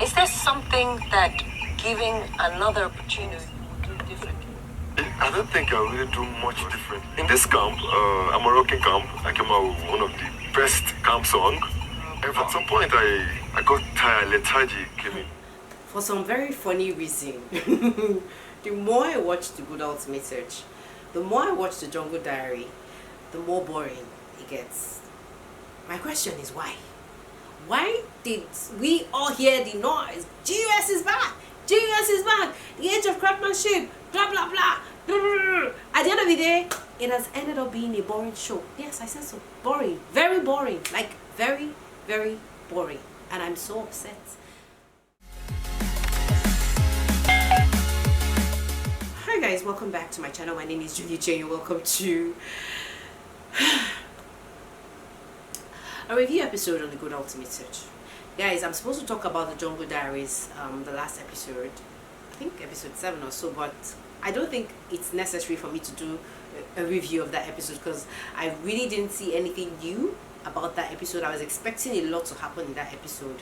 Is there something that giving another opportunity would do differently? I don't think I'll really do much different. In this camp, a Moroccan camp, I came out with one of the best camp songs. And at some point, I got tired, lethargy came in. For some very funny reason, the more I watch the Good Ultimate Search, the more I watch the Jungle Diary, the more boring it gets. My question is why? Why did we all hear the noise? GUS is back! GUS is back! The age of craftsmanship! Blah blah blah! At the end of the day, it has ended up being a boring show. Yes, I said so. Boring. Very boring. Like, very, very boring. And I'm so upset. Hi guys, welcome back to my channel. My name is Julie Uche and welcome to a review episode on the Good Ultimate Search. Guys, I'm supposed to talk about the Jungle Diaries, the last episode, I think episode 7 or so, but I don't think it's necessary for me to do a review of that episode because I really didn't see anything new about that episode. I was expecting a lot to happen in that episode.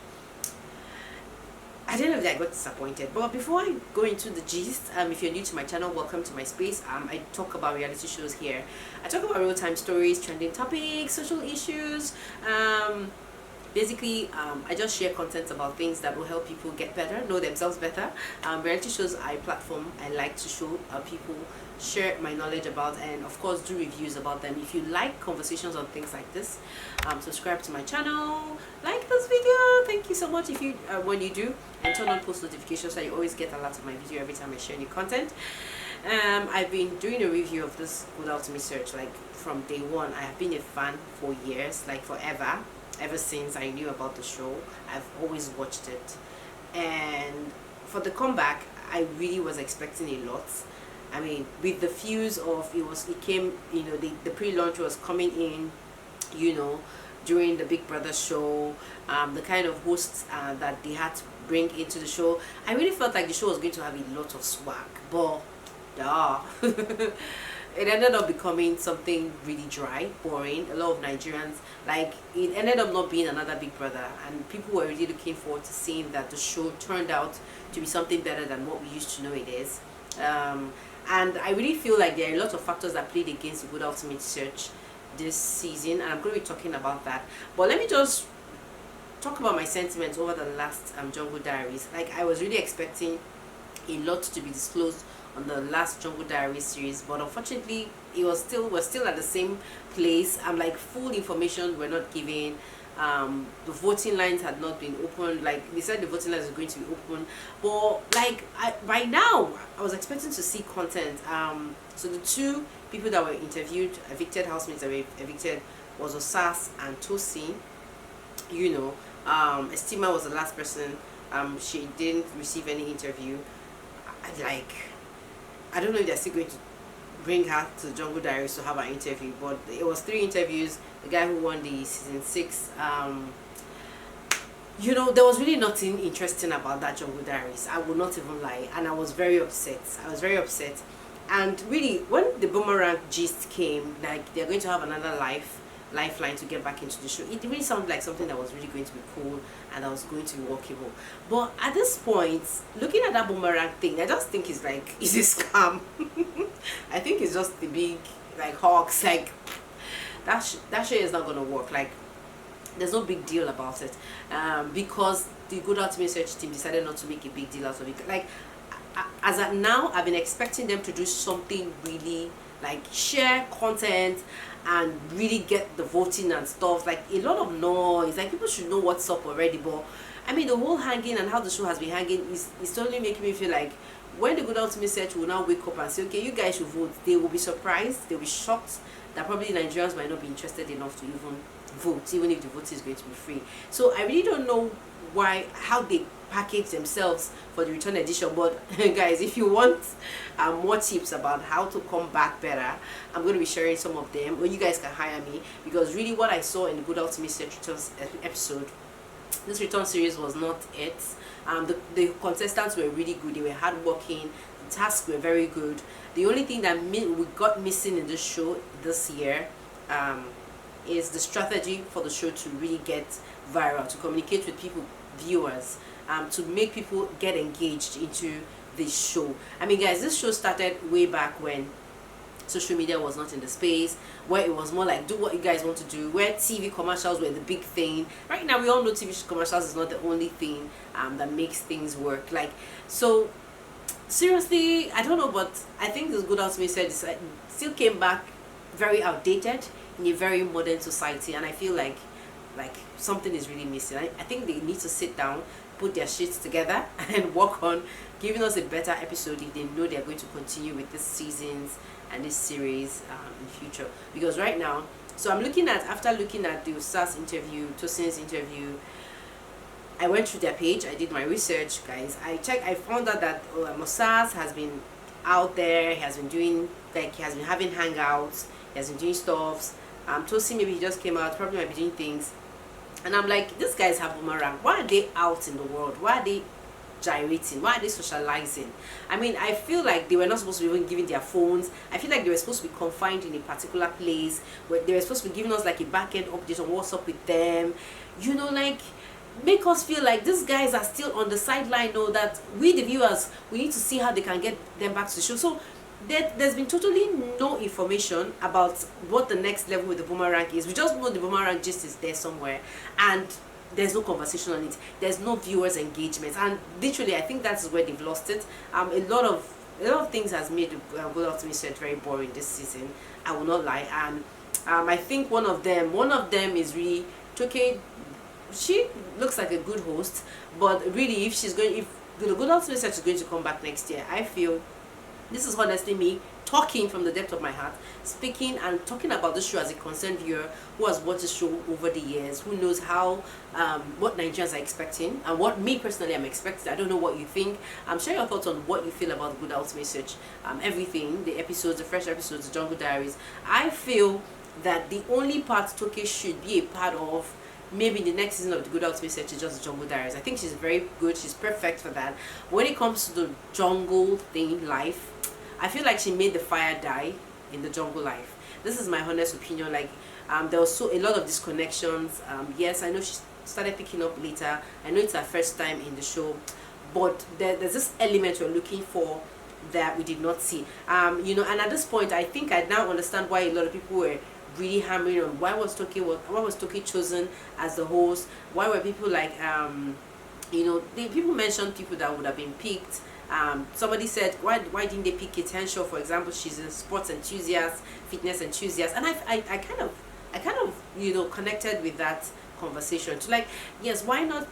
At the end of the day, I got disappointed. But before I go into the gist, if you're new to my channel, welcome to my space. I talk about reality shows here. I talk about real-time stories, trending topics, social issues. Basically, I just share content about things that will help people get better, know themselves better. Reality shows are a platform I like to show people, share my knowledge about, and of course do reviews about them. If you like conversations on things like this, subscribe to my channel, like this video, thank you so much if you when you do, and turn on post notifications so you always get alerts of my video every time I share new content. I've been doing a review of this Good Ultimate Search like from day one. I have been a fan for years, like forever. Ever since I knew about the show, I've always watched it. And for the comeback, I really was expecting a lot. I mean, with the fuse of it came, the pre-launch was coming in, during the Big Brother show, the kind of hosts that they had to bring into the show. I really felt like the show was going to have a lot of swag, but it ended up becoming something really dry, boring. A lot of Nigerians, like, it ended up not being another Big Brother, and people were really looking forward to seeing that the show turned out to be something better than what we used to know it is. And I really feel like there are a lot of factors that played against the Good Ultimate Search this season, and I'm going to be talking about that. But let me just talk about my sentiments over the last Jungle Diaries. Like, I was really expecting a lot to be disclosed on the last Jungle Diaries series, but unfortunately we're still at the same place. Like, full information were not given. The voting lines had not been opened. Like, they said the voting lines were going to be open, but like by now I was expecting to see content. So the two people that were interviewed, evicted housemates that were evicted, was Osas and Toke. Estima was the last person. She didn't receive any interview. I don't know if they're still going to bring her to the Jungle Diaries to have an interview, but it was 3 interviews. The guy who won the season 6, there was really nothing interesting about that Jungle Diaries. I will not even lie, and I was very upset. And really, when the boomerang gist came, like they're going to have another lifeline to get back into the show, it really sounded like something that was really going to be cool and that was going to be workable. But at this point, looking at that boomerang thing, I just think it's a scam. I think it's just the big hawks. Like, that show is not gonna work. Like, there's no big deal about it, because the Good Ultimate Search team decided not to make a big deal out of it. Like, as of now, I've been expecting them to do something really, like, share content and really get the voting and stuff, like a lot of noise. Like, people should know what's up already. But I mean, the whole hanging and how the show has been hanging is totally making me feel like when the Good Ultimate Search will now wake up and say, okay, you guys should vote, they will be surprised, they'll be shocked that probably Nigerians might not be interested enough to even vote, even if the vote is going to be free. So I really don't know how they package themselves for the return edition. But guys, if you want more tips about how to come back better, I'm going to be sharing some of them, or you guys can hire me, because really what I saw in the Good Ultimate Search Returns episode, this return series, was not it. The contestants were really good, they were hardworking, the tasks were very good. The only thing that we got missing in this show this year is the strategy for the show to really get viral, to communicate with people viewers, to make people get engaged into this show. I mean, guys, this show started way back when social media was not in the space, where it was more like do what you guys want to do, where TV commercials were the big thing. Right now we all know TV commercials is not the only thing that makes things work. Like, so seriously, I don't know, but I think this good house said it still came back very outdated in a very modern society, and I feel like something is really missing. I think they need to sit down, put their shit together and work on giving us a better episode if they know they're going to continue with these seasons and this series in future. Because right now, so I'm looking at, after looking at the Osas interview, Tosin's interview, I went through their page, I did my research, guys. I found out that Osas has been out there, he has been doing, like, he has been having hangouts, he has been doing stuffs. Tosin, maybe he just came out, probably might be doing things. And I'm like, these guys have boomerang. Why are they out in the world? Why are they gyrating? Why are they socializing? I mean, I feel like they were not supposed to be even giving their phones. I feel like they were supposed to be confined in a particular place, where they were supposed to be giving us like a back-end update on what's up with them. You know, like, make us feel like these guys are still on the sideline, know that we the viewers, we need to see how they can get them back to the show. So there's been totally no information about what the next level with the boomerang is. We just know the boomerang gist is there somewhere, and there's no conversation on it. There's no viewers engagement, and literally I think that's where they've lost it. A lot of things has made Gulder to me said very boring this season, I will not lie. And I think one of them is really Toke. She looks like a good host, but really if Gulder to me said she's going to come back next year, I feel this is honestly me talking from the depth of my heart, speaking and talking about the show as a concerned viewer who has watched the show over the years, who knows how what Nigerians are expecting and what me personally am expecting. I don't know what you think. Share your thoughts on what you feel about the Good Out Message, everything, the episodes, the fresh episodes, the Jungle Diaries. I feel that the only part Toke should be a part of, maybe the next season of the Good Out Message, is just the Jungle Diaries. I think she's very good. She's perfect for that. When it comes to the jungle thing, life, I feel like she made the fire die in the jungle life. This is my honest opinion. Like, there was a lot of disconnections. Yes, I know she started picking up later. I know it's her first time in the show, but there's this element we're looking for that we did not see. You know, and at this point, I think I now understand why a lot of people were really hammering on why was Toke chosen as the host. Why were people like you know, people mentioned people that would have been picked. Somebody said, why didn't they pick Kate, for example? She's a sports enthusiast, fitness enthusiast, and I kind of you know, connected with that conversation to, like, yes, why not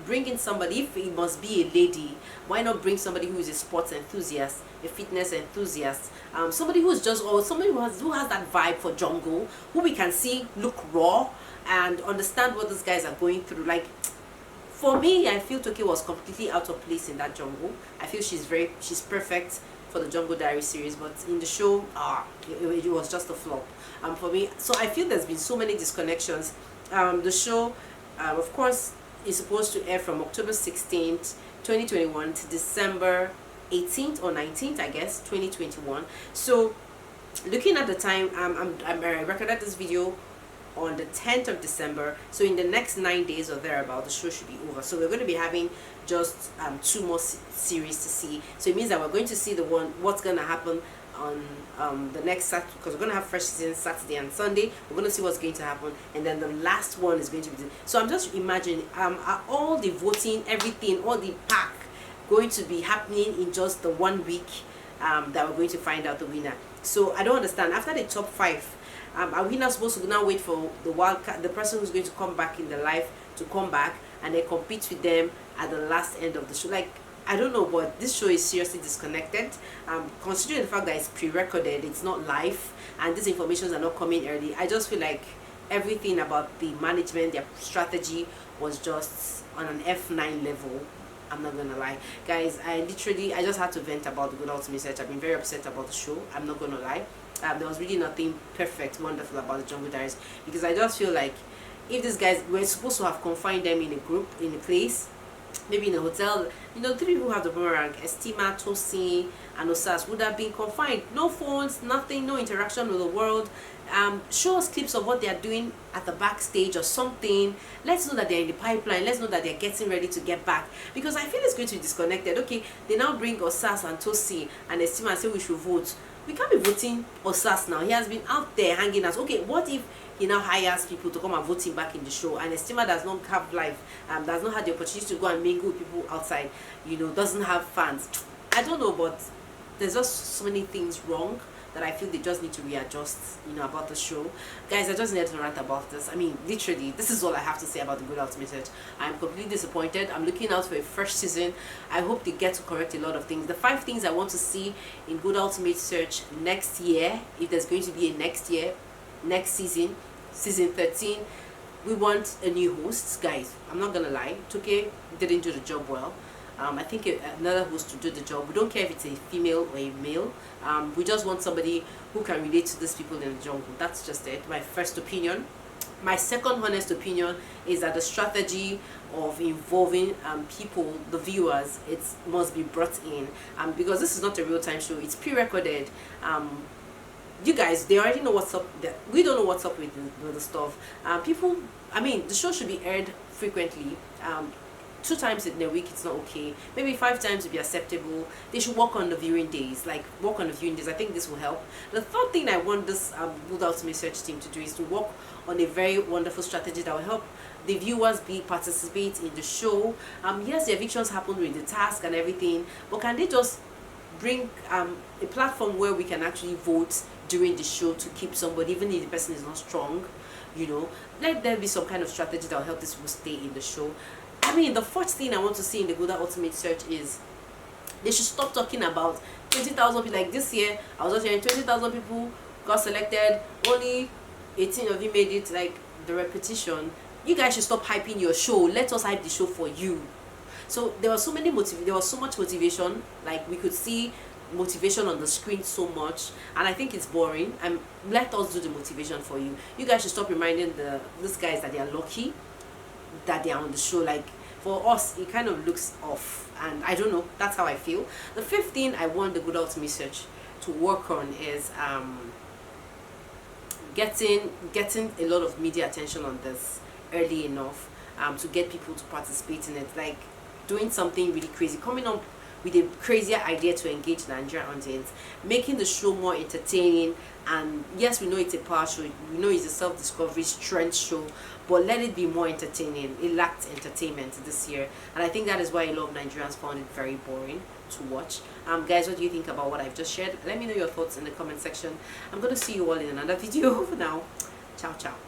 bring in somebody, if it must be a lady, why not bring somebody who is a sports enthusiast, a fitness enthusiast, somebody who's just, or somebody who has that vibe for jungle, who we can see look raw and understand what these guys are going through. Like, for me, I feel Toke was completely out of place in that jungle. I feel she's perfect for the Jungle Diary series, but in the show, it was just a flop for me. So I feel there's been so many disconnections. The show, of course, is supposed to air from October 16th, 2021 to December 18th or 19th, I guess, 2021. So looking at the time, I recorded this video on the 10th of December, so in the next 9 days or thereabout, the show should be over. So we're going to be having just 2 more series to see. So it means that we're going to see what's going to happen on the next Saturday, because we're going to have fresh season Saturday and Sunday. We're going to see what's going to happen, and then the last one is going to be so I'm just imagining are all the voting, everything, all the pack going to be happening in just the 1 week that we're going to find out the winner. So I don't understand. After the top 5, are we not supposed to now wait for the wildcard, the person who's going to come back in the life, to come back and then compete with them at the last end of the show? Like, I don't know, but this show is seriously disconnected. Considering the fact that it's pre-recorded, it's not live, and these informations are not coming early, I just feel like everything about the management, their strategy, was just on an F9 level. I'm not gonna lie, guys. I just had to vent about the Good Out Message. I've been very upset about the show. I'm not gonna lie. There was really nothing perfect, wonderful about the Jungle Diaries, because I just feel like if these guys were supposed to have confined them in a group, in a place, maybe in a hotel. You know, three people have the boomerang: Estima, Tosin, and Osas would have been confined. No phones, nothing, no interaction with the world. Show us clips of what they are doing at the backstage or something. Let's know that they're in the pipeline. Let's know that they're getting ready to get back, because I feel it's going to be disconnected. Okay, they now bring Osas and Tosi and Estima and say we should vote. We can't be voting Osas now. He has been out there hanging us. Okay, what if he now hires people to come and vote him back in the show, and Estima does not have life, does not have the opportunity to go and mingle with people outside, you know, doesn't have fans. I don't know, but there's just so many things wrong that I feel they just need to readjust, you know, about the show. Guys, I just needed to rant about this. I mean, literally, this is all I have to say about the Good Ultimate Search. I'm completely disappointed. I'm looking out for a fresh season. I hope they get to correct a lot of things. The 5 things I want to see in Good Ultimate Search next year, if there's going to be a next year, next season, season 13, we want a new host. Guys, I'm not gonna lie, Toke didn't do the job well. I think another host to do the job. We don't care if it's a female or a male. We just want somebody who can relate to these people in the jungle. That's just it. My first opinion. My second honest opinion is that the strategy of involving people, the viewers, it must be brought in, because this is not a real-time show. It's pre-recorded. You guys, they already know what's up. We don't know what's up with the stuff. People, I mean, the show should be aired frequently. 2 times in a week, it's not okay. Maybe 5 times would be acceptable. They should work on the viewing days. I think this will help. The third thing I want this Good Ultimate Search team to do is to work on a very wonderful strategy that will help the viewers participate in the show. Yes, the evictions happen with the task and everything, but can they just bring a platform where we can actually vote during the show to keep somebody, even if the person is not strong, you know? Let there be some kind of strategy that will help this people stay in the show. I mean, the fourth thing I want to see in the Good Ultimate Search is they should stop talking about 20,000 people. Like this year, I was just hearing 20,000 people got selected, only 18 of you made it. Like the repetition. You guys should stop hyping your show. Let us hype the show for you. So there was so much motivation. Like we could see motivation on the screen so much, and I think it's boring. And let us do the motivation for you. You guys should stop reminding these guys that they are lucky that they are on the show. Like for us, it kind of looks off, and I don't know, that's how I feel. The fifth thing I want the Good Ultimate Search to work on is getting a lot of media attention on this early enough to get people to participate in it. Like doing something really crazy, coming up with a crazier idea to engage the Nigerian audience, making the show more entertaining. And yes, we know it's a power show, we know it's a self-discovery strength show, but let it be more entertaining. It lacked entertainment this year, and I think that is why a lot of Nigerians found it very boring to watch. Guys, what do you think about what I've just shared? Let me know your thoughts in the comment section. I'm going to see you all in another video. For now, ciao ciao.